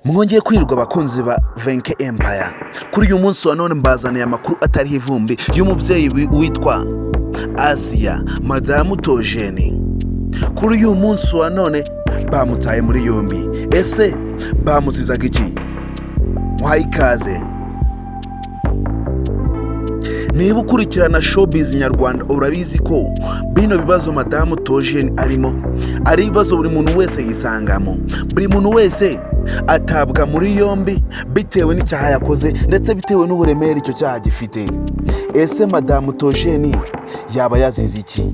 Mwongeye kwirirwa abakunzi ba VENKEY Empire. Kuri uyu munsi wa none mbazaniye amakuru atariho ivumbi y'umubyeyi witwa Asia Madamu Theogen. Kuri uyu munsi wa none bamutaye muri yombi. Ese bamuzizaga iki? Muhaye ikaze. Niba ukurikirana showbiz nyarwanda urabizi ko bino bibazo Madamu Theogen arimo ari ibibazo buri muntu wese yisangamo. Buri muntu wese atabwa muri yombi bitewe n'icyaha yakoze ndetse bitewe n'uburemere icyo cyaha gifite. Ese Madamu Theogen yaba yazize iki?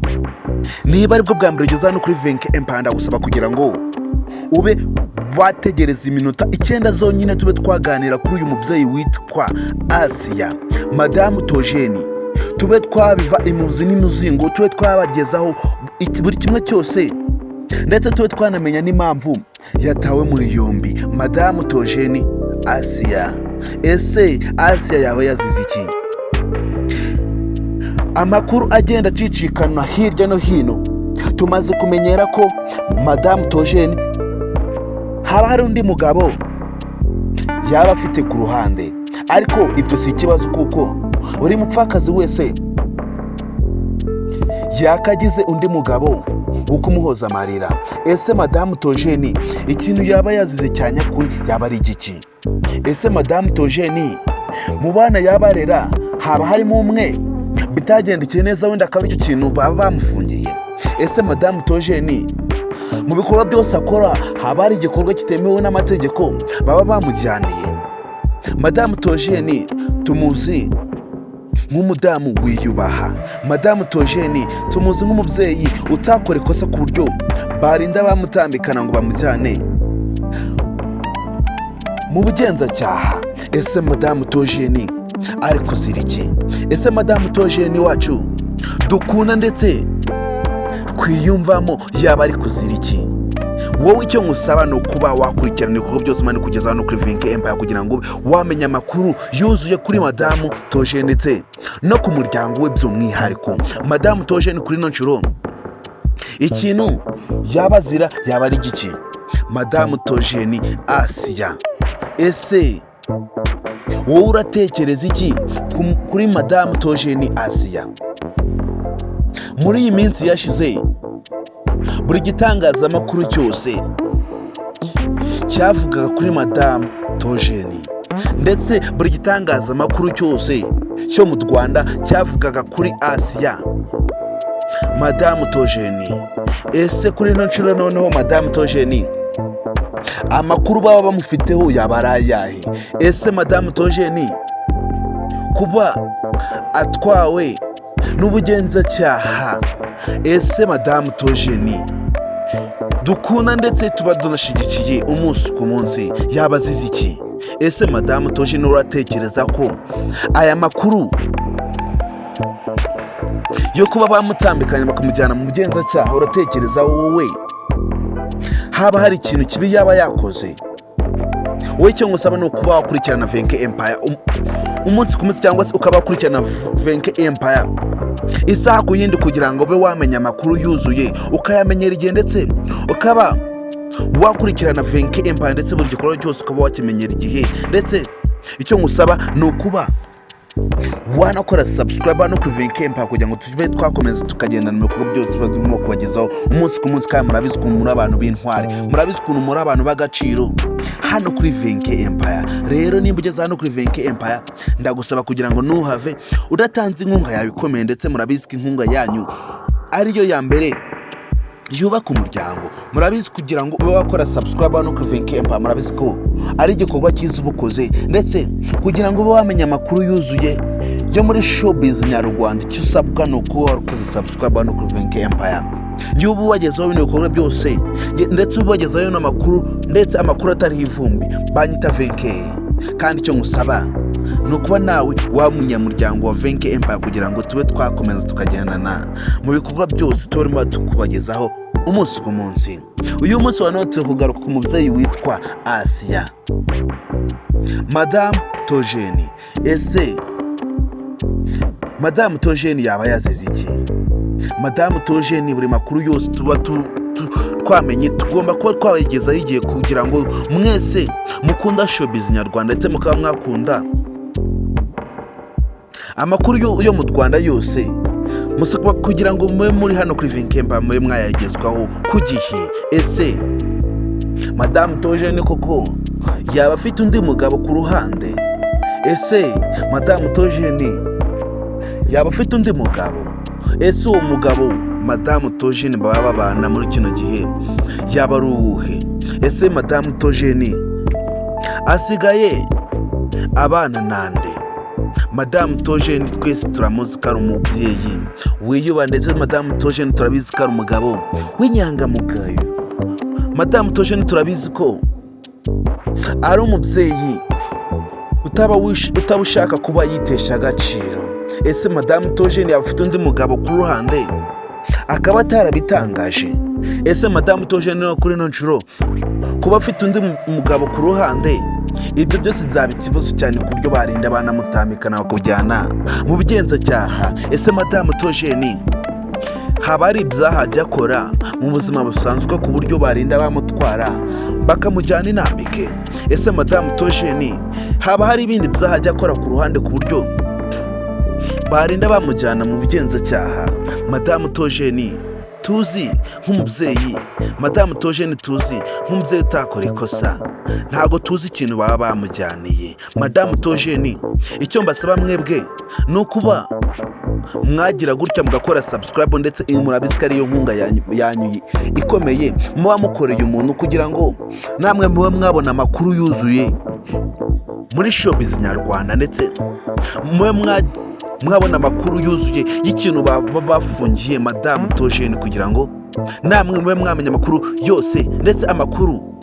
Niba aribwo bwa mbere ugeze hano kuri VENKEY Empire ndagusaba kugira ngo ube wategereza iminota 9 zonyine tube twaganira kuri uyu mubyeyi witwa Asia Madamu Theogen. Tube twabiva imuzi n'imuzingo, tube twabagezaho buri kimwe cyose ndetse tube twanamenya n'impamvu yatawe muri yombi Madamu Theogen Asia. Ese Asia yaba yazize iki? Amakuru agenda acicikana hirya no hino, tumaze kumenyera ko Madamu Theogen haba hari undi mugabo yaba afite ku ruhande, ariko ibyo si ikibazo kuko buri mupfakazi wese yakagize undi mugabo wo kumuhoza amarira. Ese Madamu Theogen ikintu yaba yazize cya nyakuri yaba ari igiki? Ese Madamu Theogen mu bana yabarera haba harimo umwe bitagendekeye neza wenda akaba icyo kintu baba bamufungiye? Ese Madamu Theogen mu bikorwa byose akora haba hari igikorwa kitemewe n'amategeko baba bamujyaniye? Madamu Theogen tumuzi nk'umudamu wiyubaha. Madamu Theogen tumuzi nk'umubyeyi utakora ikosa ku buryo barinda bamutambikana ngo bamujyane mu Cyaha. Ese Madamu Theogen ari kuzira iki? Ese Madamu Theogen wacu dukunda ndetse twiyumvamo yaba ari kuzira iki? Wowe icyo ngusaba no kuba wakurikirana ibikorwa byose mani kugeza hano kuri VENKEY Empire kugira ngo wamenye amakuru yuzuye kuri Madamu Theogen ndetse no ku muryango we by'umwihariko. Madamu Theogen kuri no nshuro ikintu yabazira yaba ari igiki? Madamu Theogen Asia, ese wowe uratekereza iki kuri Madamu Theogen Asia? Muri iyi minsi yashize buri gitangazamakuru cyose cyavugaga kuri Madamu Theogen ndetse buri gitangazamakuru cyose cyo mu Rwanda cyavugaga kuri Asia Madamu Theogen. Ese kuri no nshuro noneho Madamu Theogen amakuru baba bamufiteho yaba ari ayahe? Ese Madamu Theogen kuba atwawe n'ubugenzacyaha, ese Madamu Theogen dukunda ndetse tuba dunashigikiye umunsi ku munsi yaba azize iki? Ese Madamu Theogen uratekereza ko aya makuru yo kuba bamutambikanye bakamujyana mu bugenzacyaha, uratekereza wowe haba hari ikintu kibi yaba yakoze? Wowe icyo ngusaba ni ukuba wakurikirana VENKEY Empire umunsi ku munsi, cyangwa se ukaba wakurikirana VENKEY Empire isaha ku yindi kugira ngo ube wamenya amakuru yuzuye, ukayamenyera igihe ndetse ukaba wakurikirana VENKEY Empire ndetse buri gikorwa cyose ukaba wakimenyera igihe. Ndetse icyo ngusaba ni ukuba wanakora subscribe no kuri VENKEY Empire kugira ngo tube twakomeza tukagendana mu bikorwa byose turimo kubagezaho umunsi ku munsi. Kandi murabizi ukuntu muri abantu b'intwari, murabizi ukuntu muri abantu b'agaciro hano kuri VENKEY Empire. Rero nimba ugeze hano kuri VENKEY Empire ndagusaba kugira ngo nuhave udatanze inkunga yawe ikomeye, ndetse murabizi ko inkunga yanyu ariyo ya mbere yubaka umuryango. Murabizi kugira ngo ube wakora subscribe no kuri VENKEY Empire, murabizi ko ari igikorwa cyiza ubukoze, ndetse kugira ngo ube wamenya amakuru yuzuye yo muri showbiz nyarwanda icyo usabwa ni ukuba warakoze subscribe no kuri VENKEY Empire. Yubu wagezaho bino bikorwa byose ndetse ubagezaho n'amakuru, ndetse amakuru atariho ivumbi banyita VENKEY. Kandi icyo ngusaba ni ukuba nawe waba umunyamuryango wa VENKEY Empire kugira ngo tube twakomeza tukagendana mu bikorwa byose turimo tukubagezaho umunsi ku munsi. Uyu munsi wa none tukugaruka ku mubyeyi witwa Asia Madamu Theogen. Ese Madamu Theogen yaba yazize iki? Madamu Theogen buri makuru yose tuba twamenye tugomba kuba twabagezaho igihe kugira ngo mwese mukunda showbiz nyarwanda ndetse mukaba mwakunda amakuru yo mu Rwanda yose musaba kugira ngo mube muri hano kuri VENKEY mube mwayagezwaho ku gihe. Ese Madame Theogen koko yaba afite undi mugabo ku ruhande? Ese Madame Theogen yaba afite undi mugabo? Ese uwo mugabo Madame Theogen baba babana muri kino gihe yaba ari uwuhe? Ese Madame Theogen asigaye abana nande? Madame Theogen twese turamuzi ko ari umubyeyi wiyubaha, ndetse Madame Theogen turabizi ko ari umugabo w'inyangamugayo. Madame Theogen turabizi ko ari umubyeyi utaba ushaka kuba yitesha agaciro. Ese Madame Theogen yaba afite undi mugabo ku ruhande akaba atarabitangaje? Ese Madame Theogen no kuri no nshuro kuba afite undi mugabo ku ruhande, ibyo byose byaba ikibazo cyane ku buryo barinda banamutambikana bakujyana mu Cyaha. Ese Madame Theogen haba ari ibyaha ajya akora mu buzima busanzwe ku buryo barinda bamutwara bakamujyana intambike? Ese Madame Theogen haba hari ibindi byaha ajya akora ku ruhande ku buryo barinda bamujyana mu Cyaha? Madame Theogen tuzi nk'umubyeyi, Madame Theogen tuzi nk'umubyeyi utakora ikosa, ntago tuzi ikintu baba bamujyaniye. Madame Theogen icyo mbasaba mwebwe ni ukuba mwagira gutya mugakora subscribe, ndetse murabizi ko ariyo nkunga yanyu ikomeye muba mukoreye umuntu kugira ngo namwe mube mwabona amakuru yuzuye muri showbiz nyarwanda, ndetse mube mwabona amakuru yuzuye y'ikintu baba bafungiye Madame Theogen kugira ngo namwe mube mwamenya amakuru yose, ndetse amakuru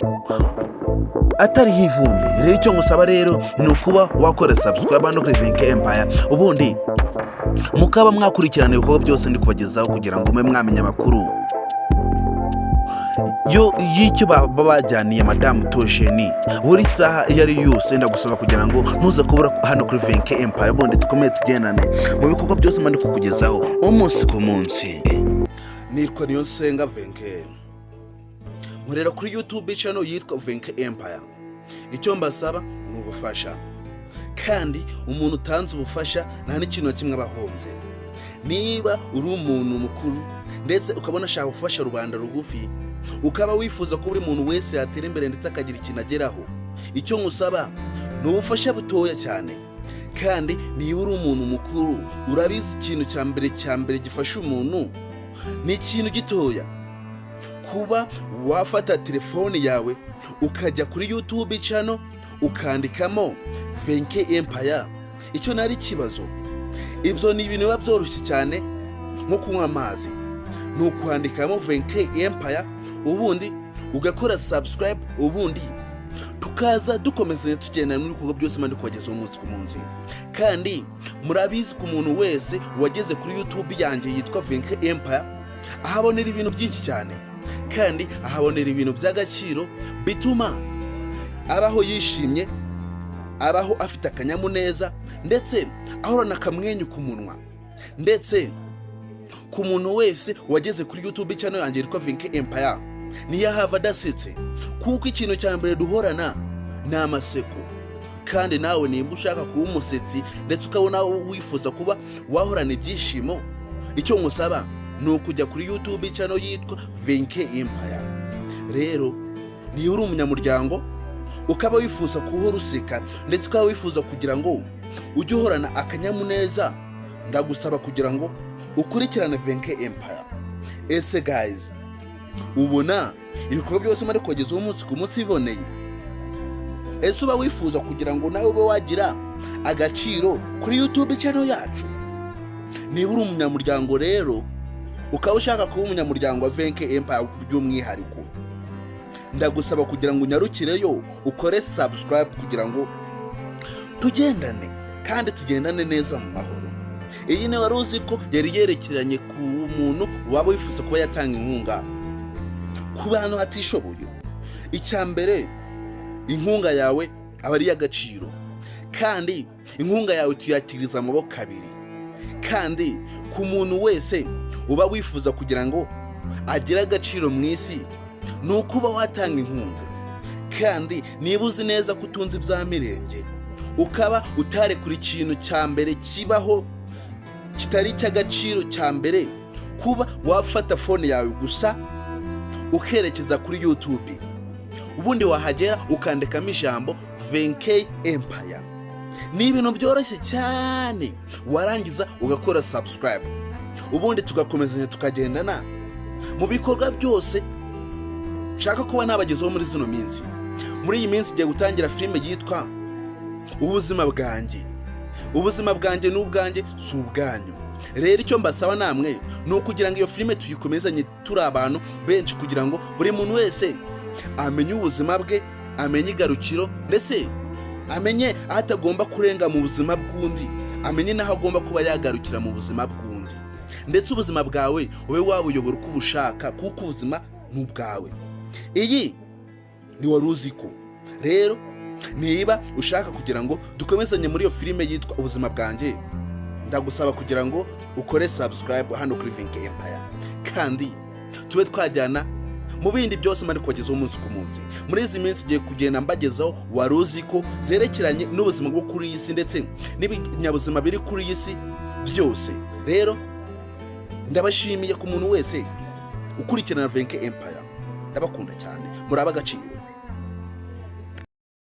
atariho ivumbi. Rero icyo ngusaba rero ni ukuba wakora subscribe hano kuri VENKEY Empire, ubundi mukaba mwakurikirana ibikorwa byose ndi kubagezaho kugira ngo mube mwamenya amakuru y'icyo baba bajyaniye Madame Theogen buri saha iyo ari yose. Ndagusaba kugira ngo ntuze kubura hano kuri VENKEY Empire, ubundi dukomeye tugendane mu bikorwa byose ndi kukugezaho umunsi ku munsi. Nitwa Niyonsenga VENKEY, nkorera kuri YouTube channel yitwa VENKEY Empire. Icyo mbasaba ni ubufasha, kandi umuntu utanze ubufasha nta n'ikintu kimwe abahonze. Niba uri umuntu mukuru ndetse ukabona ashaka gufasha rubanda rugufi, ukaba wifuza ko buri muntu wese yatera imbere ndetse akagira ikintu ageraho, icyo ngusaba ni ubufasha butoya cyane. Kandi niba uri umuntu mukuru urabizi ikintu cya mbere gifasha umuntu ni ikintu gitoya, kuba wafata telefone yawe ukajya kuri YouTube channel ukandikamo VENKEY Empire. Icyo nari kibazo, ibyo ni ibintu biba byoroshye cyane nko kunywa amazi. Ni ukwandikamo VENKEY Empire, ubundi ugakora subscribe, ubundi tukaza dukomeze tugenda muri bikorwa byose ndi kubagezaho umunsi ku munsi. Kandi murabizi ko umuntu wese wageze kuri YouTube yanjye yitwa VENKEY Empire ahabonera ibintu byinshi cyane, kandi ahabonera ibintu by'agaciro bituma abaho yishimye, abaho afite akanyamuneza, ndetse ahorana akamwenyu ku munwa. Ndetse ku muntu wese wageze kuri YouTube channel yanjye yitwa VENKEY Empire niyo hava adasetse, kuko ikintu cya mbere duhorana ni amaseko. Kandi nawe nimba ushaka kuba umusetsi ndetse ukabona wifuza kuba wahorana ibyishimo, icyo ngusaba ni ukujya kuri YouTube channel yitwa VENKEY Empire. Rero niba uri umunyamuryango ukaba wifuza kuhora useka ndetse ukaba wifuza kugira ngo ujye uhorana akanyamuneza, ndagusaba kugira ngo ukurikirane VENKEY Empire. Ese guys, ubona ibikorwa byose muri kugezaho umunsi ku munsi biboneye? Ese uba wifuza kugira ngo nawe ube wagira agaciro kuri YouTube channel yacu? Niba uri umunyamuryango rero ukaba ushaka kuba umunyamuryango wa VENKEY Empire by'umwihariko, ndagusaba kugira ngo unyarukireyo ukore subscribe kugira ngo tugendane kandi tugendane neza mu mahoro. Iyi ni wari uzi ko yari yerekeranye ku muntu waba wifuza kuba yatanga inkunga ku bantu hatishoboye. Icya mbere, inkunga yawe aba ari y'agaciro, kandi inkunga yawe tuyakiriza amaboko abiri. Kandi ku muntu wese uba wifuza kugira ngo agira agaciro mu isi ni ukuba watanga inkunga. Kandi niba uzi neza ko utunze ibya mirenge ukaba utarekura ikintu cya mbere kibaho kitari icy'agaciro cya mbere, kuba wafata fone yawe gusa ukerekeza kuri YouTube, ubundi wahagera ukandikamo ijambo VENKEY Empire. Ni ibintu byoroshye cyane, warangiza ugakora subscribe, ubundi tugakomezanya tukagendana mu bikorwa byose nshaka kuba nabagezeho muri zino minsi. Muri iyi minsi igiye gutangira filime yitwa ubuzima bwanjye. Ubuzima bwanjye n'ubwanjye si ubwanyu. Rero icyo mbasaba namwe ni ukugira ngo iyo filime tuyikomezanye turi abantu benshi, kugira ngo buri muntu wese amenye ubuzima bwe, amenye igarukiro, ndetse amenye aho atagomba kurenga mu buzima bw'undi, amenye n'aho agomba kuba yagarukira mu buzima bw'undi, ndetse ubuzima bwawe ube wabuyobora uko ubushaka, kuko ubuzima ni ubwawe. Iyi ni wari uzi ko. Rero niba ushaka kugira ngo dukomezanye muri iyo filime yitwa ubuzima bwanjye, ndagusaba kugira ngo ukore subscribe hano kuri VENKEY Empire, kandi tube twajyana mu bindi byose mari kubagezaho umunsi ku munsi. Muri izi minsi igiye kugenda mbagezaho wari uzi ko zerekeranye n'ubuzima bwo kuri iyi si ndetse n'ibinyabuzima biri kuri iyi si byose. Rero ndabashimiye ku muntu wese ukurikirana VENKEY Empire, ndabakunda cyane, muri ab'agaciro.